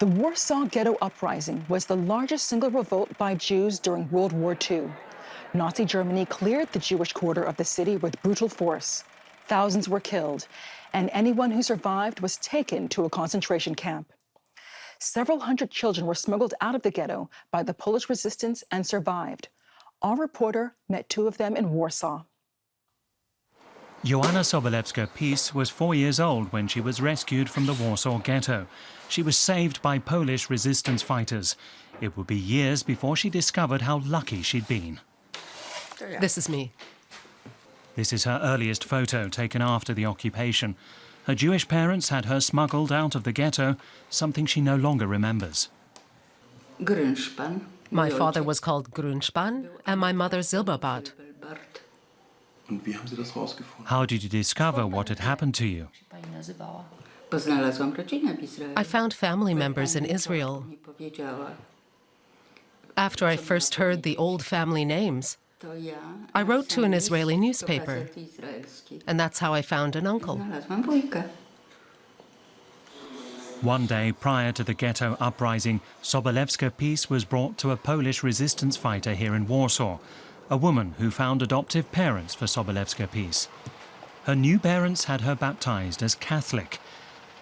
The Warsaw Ghetto Uprising was the largest single revolt by Jews during World War II. Nazi Germany cleared the Jewish quarter of the city with brutal force. Thousands were killed, and anyone who survived was taken to a concentration camp. Several hundred children were smuggled out of the ghetto by the Polish resistance and survived. Our reporter met two of them in Warsaw. Joanna Sobolewska-Pies was 4 years old when she was rescued from the Warsaw Ghetto. She was saved by Polish resistance fighters. It would be years before she discovered how lucky she'd been. This is me. This is her earliest photo, taken after the occupation. Her Jewish parents had her smuggled out of the ghetto, something she no longer remembers. My father was called Grünspan and my mother Silberbart. How did you discover what had happened to you? I found family members in Israel. After I first heard the old family names, I wrote to an Israeli newspaper, and that's how I found an uncle. One day prior to the ghetto uprising, Sobolewska-Pies was brought to a Polish resistance fighter here in Warsaw, a woman who found adoptive parents for Sobolewska-Pies. Her new parents had her baptized as Catholic.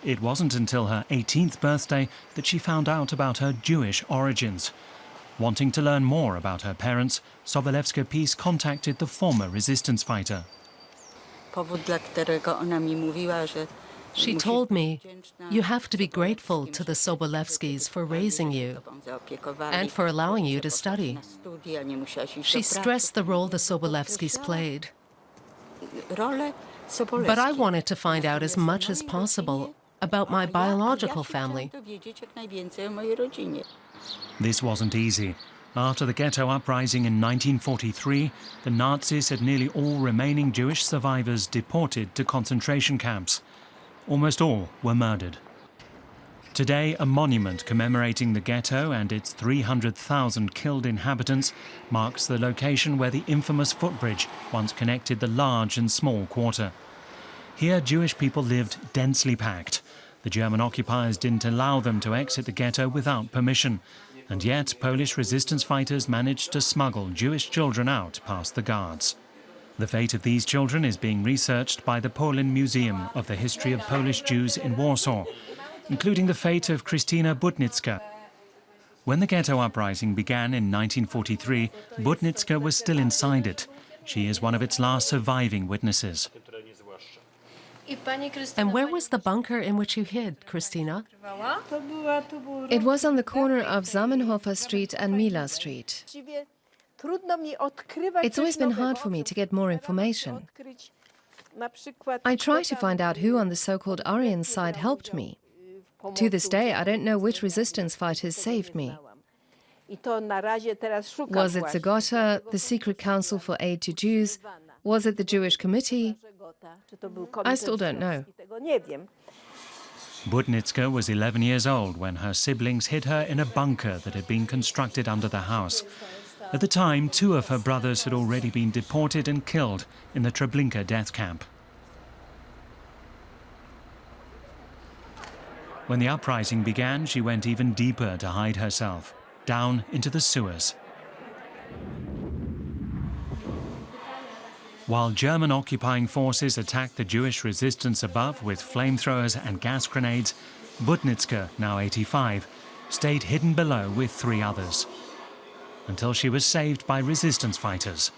It wasn't until her 18th birthday that she found out about her Jewish origins. Wanting to learn more about her parents, Sobolewska-Pies contacted the former resistance fighter. She told me, "You have to be grateful to the Sobolewskis for raising you and for allowing you to study." She stressed the role the Sobolewskis played. But I wanted to find out as much as possible about my biological family. This wasn't easy. After the ghetto uprising in 1943, the Nazis had nearly all remaining Jewish survivors deported to concentration camps. Almost all were murdered. Today, a monument commemorating the ghetto and its 300,000 killed inhabitants marks the location where the infamous footbridge once connected the large and small quarter. Here, Jewish people lived densely packed. The German occupiers didn't allow them to exit the ghetto without permission, and yet Polish resistance fighters managed to smuggle Jewish children out past the guards. The fate of these children is being researched by the Polin Museum of the History of Polish Jews in Warsaw, including the fate of Krystyna Budnicka. When the ghetto uprising began in 1943, Budnicka was still inside it. She is one of its last surviving witnesses. And where was the bunker in which you hid, Krystyna? It was on the corner of Zamenhofer Street and Mila Street. It's always been hard for me to get more information. I try to find out who on the so-called Aryan side helped me. To this day, I don't know which resistance fighters saved me. Was it Zagota, the Secret Council for Aid to Jews? Was it the Jewish Committee? I still don't know. Budnicka was 11 years old when her siblings hid her in a bunker that had been constructed under the house. At the time, 2 of her brothers had already been deported and killed in the Treblinka death camp. When the uprising began, she went even deeper to hide herself, down into the sewers. While German occupying forces attacked the Jewish resistance above with flamethrowers and gas grenades, Budnicka, now 85, stayed hidden below with 3 others, until she was saved by resistance fighters.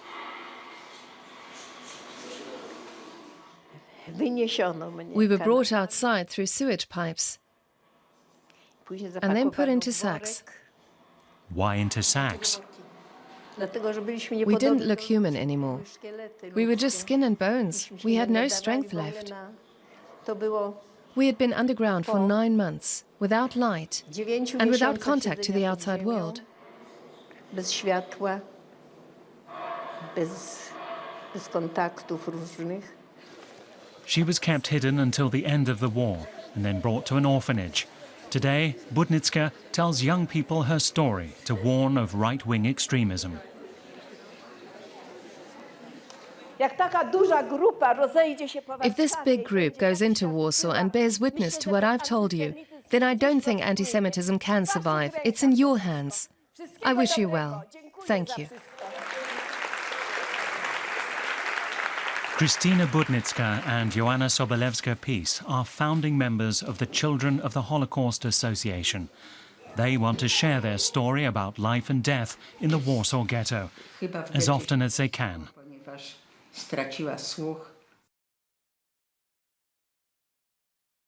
We were brought outside through sewage pipes and then put into sacks. Why into sacks? We didn't look human anymore. We were just skin and bones. We had no strength left. We had been underground for 9 months, without light and without contact to the outside world. She was kept hidden until the end of the war and then brought to an orphanage. Today, Budnicka tells young people her story to warn of right-wing extremism. If this big group goes into Warsaw and bears witness to what I've told you, then I don't think anti-Semitism can survive. It's in your hands. I wish you well. Thank you. Krystyna Budnicka and Joanna Sobolewska-Pies are founding members of the Children of the Holocaust Association. They want to share their story about life and death in the Warsaw Ghetto as often as they can.